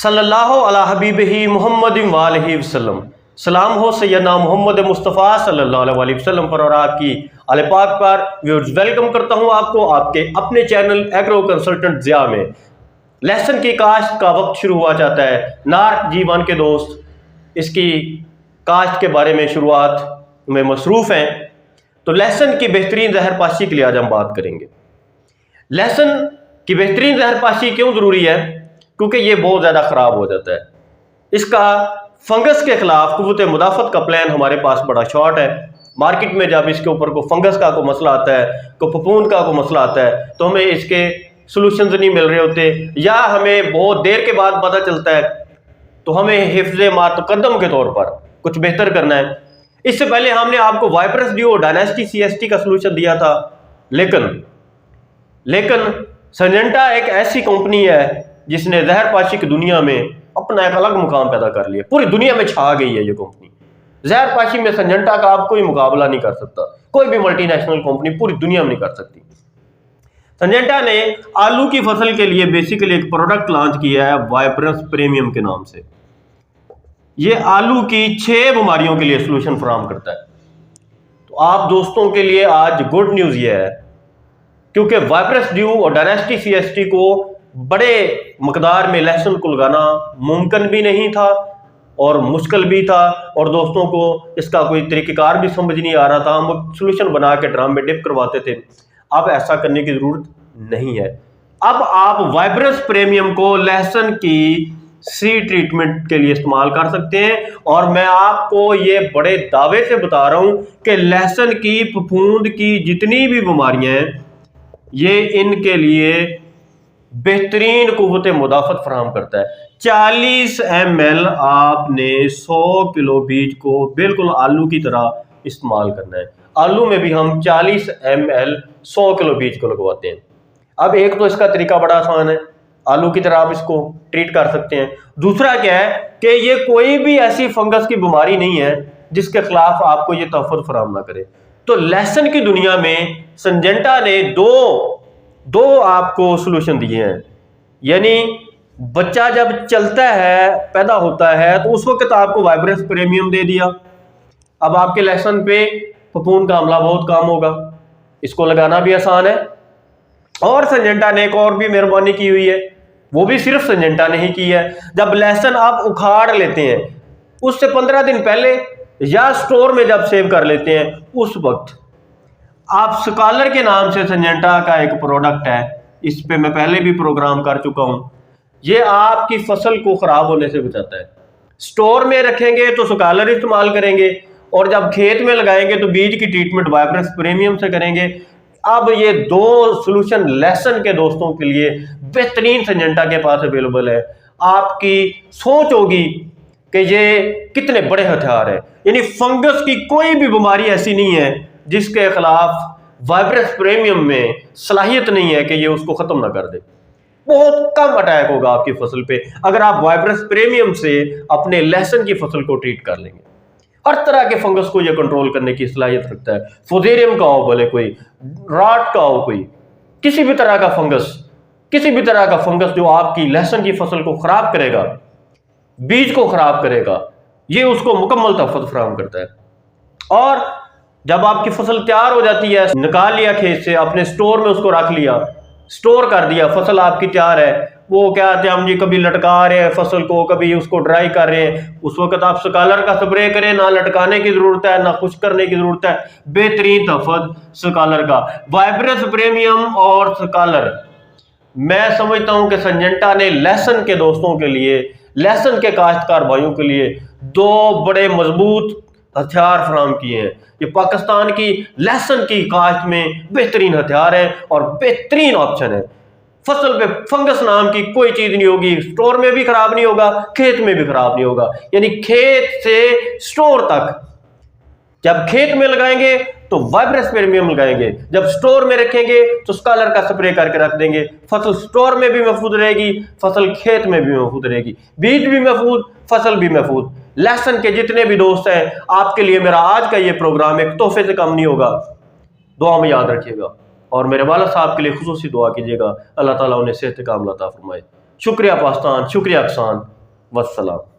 सल्लल्लाहु अला हबीबिही मुहम्मद वालिहि वसल्लम। सलाम हो सैयदना मोहम्मद मुस्तफ़ा सल्लल्लाहु अलैहि वसल्लम पर और आपकी आले पाक पर। व्यूअर्स, वेलकम करता हूं आपको आपके अपने चैनल एग्रो कंसल्टेंट ज़िया में। लहसुन की काश्त का वक्त शुरू हुआ जाता है। नार जीवन के दोस्त इसकी काश्त के बारे में शुरुआत में मसरूफ़ हैं, तो लहसुन की बेहतरीन जहरपाशी के लिए आज हम बात करेंगे। लहसुन की बेहतरीन जहरपाशी क्यों ज़रूरी है? क्योंकि ये बहुत ज़्यादा ख़राब हो जाता है। इसका फंगस के खिलाफ कुव्वत मुदाफ़त का प्लान हमारे पास बड़ा शॉर्ट है। मार्केट में जब इसके ऊपर को फंगस का कोई मसला आता है, कोई फफूंद का कोई मसला आता है, तो हमें इसके सोल्यूशंस नहीं मिल रहे होते, या हमें बहुत देर के बाद पता चलता है, तो हमें हिफ्ज़े मुक़द्दम के तौर पर कुछ बेहतर करना है। इससे पहले हमने आपको वाइपरस ड्यू डायनेस्टी CST का सोल्यूशन दिया था, लेकिन सिंजेंटा एक ऐसी कंपनी है जिसने जहरपाशी की दुनिया में अपना एक अलग मुकाम पैदा कर लिया। पूरी दुनिया में छा गई है ये कंपनी। जहरपाशी में सिंजेंटा का आप कोई मुकाबला नहीं कर सकता, कोई भी मल्टीनेशनल कंपनी पूरी दुनिया में नहीं कर सकती। सिंजेंटा ने आलू की फसल के लिए बेसिकली एक प्रोडक्ट लॉन्च किया है वाइपरस प्रीमियम के नाम से। ये आलू की 6 बीमारियों के लिए सोल्यूशन फराहम करता है। तो आप दोस्तों के लिए आज गुड न्यूज़ ये है, क्योंकि वाइपरस ड्यू और डायनेस्टी CST को बड़े मकदार में लहसुन को लगाना मुमकिन भी नहीं था और मुश्किल भी था, और दोस्तों को इसका कोई तरीक़ेकार भी समझ नहीं आ रहा था। हम सोल्यूशन बना के ड्रम में डिप करवाते थे। अब ऐसा करने की ज़रूरत नहीं है। अब आप वाइपरस प्रीमियम को लहसुन की सीड ट्रीटमेंट के लिए इस्तेमाल कर सकते हैं, और मैं आपको ये बड़े दावे से बता रहा हूँ कि लहसुन की फफूंद की जितनी भी बीमारियाँ हैं, ये इनके लिए बेहतरीन कुव्वत मुदाफ़त फराहम करता है। 40 ml आपने 100 किलो बीज को बिल्कुल आलू की तरह इस्तेमाल करना है। आलू में भी हम 40 ml 100 किलो बीज को लगवाते हैं। अब एक तो इसका तरीका बड़ा आसान है, आलू की तरह आप इसको ट्रीट कर सकते हैं। दूसरा क्या है कि ये कोई भी ऐसी फंगस की बीमारी नहीं है जिसके खिलाफ आपको ये तहफ़्फ़ुज़ फराहम ना करे। तो लहसुन की दुनिया में सिंजेंटा ने दो आपको सोल्यूशन दिए हैं। यानी बच्चा जब चलता है, पैदा होता है, तो उस वक्त आपको वाइपरस प्रीमियम दे दिया। अब आपके लहसुन पे फफूंद का हमला बहुत कम होगा, इसको लगाना भी आसान है। और सिंजेंटा ने एक और भी मेहरबानी की हुई है, वो भी सिर्फ सिंजेंटा ने ही की है। जब लहसुन आप उखाड़ लेते हैं उससे 15 दिन पहले या स्टोर में जब सेव कर लेते हैं, उस वक्त आप स्कॉलर के नाम से सिंजेंटा का एक प्रोडक्ट है, इस पे मैं पहले भी प्रोग्राम कर चुका हूं। ये आपकी फसल को खराब होने से बचाता है। स्टोर में रखेंगे तो स्कॉलर इस्तेमाल करेंगे, और जब खेत में लगाएंगे तो बीज की ट्रीटमेंट वाइपरस प्रीमियम से करेंगे। अब ये 2 सोल्यूशन लहसुन के दोस्तों के लिए बेहतरीन सिंजेंटा के पास अवेलेबल है। आपकी सोच होगी कि ये कितने बड़े हथियार है। यानी फंगस की कोई भी बीमारी ऐसी नहीं है जिसके खिलाफ वाइपरस प्रीमियम में सलाहियत नहीं है कि ये उसको खत्म ना कर दे। बहुत कम अटैक होगा आपकी फसल पे अगर आप वाइपरस प्रीमियम से अपने लहसुन की फसल को ट्रीट कर लेंगे। हर तरह के फंगस को ये कंट्रोल करने की सलाहियत रखता है। फुजेरियम का हो, भले कोई राट का हो, कोई किसी भी तरह का फंगस जो आपकी लहसुन की फसल को खराब करेगा, बीज को खराब करेगा, ये उसको मुकम्मल तहफ़्फ़ुज़ फराहम करता है। और जब आपकी फसल तैयार हो जाती है, निकाल लिया खेत से, अपने स्टोर में उसको रख लिया, स्टोर कर दिया, फसल आपकी तैयार है। वो क्या कहते हैं, हम जी कभी लटका रहे हैं फसल को, कभी उसको ड्राई कर रहे हैं, उस वक्त आप स्कॉलर का स्प्रे करें। ना लटकाने की जरूरत है, ना खुश करने की जरूरत है। बेहतरीन तहफ़्फ़ुज़ स्कॉलर का। वाइपरस प्रीमियम और स्कॉलर, मैं समझता हूं कि सिंजेंटा ने लहसुन के दोस्तों के लिए, लहसुन के काश्तकार भाइयों के लिए 2 बड़े मजबूत हथियार फराहम किए हैं। ये पाकिस्तान की लहसुन की काश्त में बेहतरीन हथियार है और बेहतरीन ऑप्शन है। फसल पे फंगस नाम की कोई चीज नहीं होगी, स्टोर में भी खराब नहीं होगा, खेत में भी खराब नहीं होगा। यानी खेत से स्टोर तक, जब खेत में लगाएंगे तो वाइपरस प्रीमियम लगाएंगे, जब स्टोर में रखेंगे तो स्कॉलर का स्प्रे करके रख देंगे। फसल स्टोर में भी महफूज रहेगी, फसल खेत में भी महफूज रहेगी, बीज भी महफूज, फसल भी महफूज। लहसुन के जितने भी दोस्त हैं, आपके लिए मेरा आज का ये प्रोग्राम एक तोहफे से कम नहीं होगा। दुआ में याद रखिएगा, और मेरे वालिद साहब के लिए खुसूसी दुआ कीजिएगा, अल्लाह ताला उन्हें सेहत कामिला अता फरमाए। शुक्रिया पाकिस्तान, शुक्रिया किसान। वस्सलाम।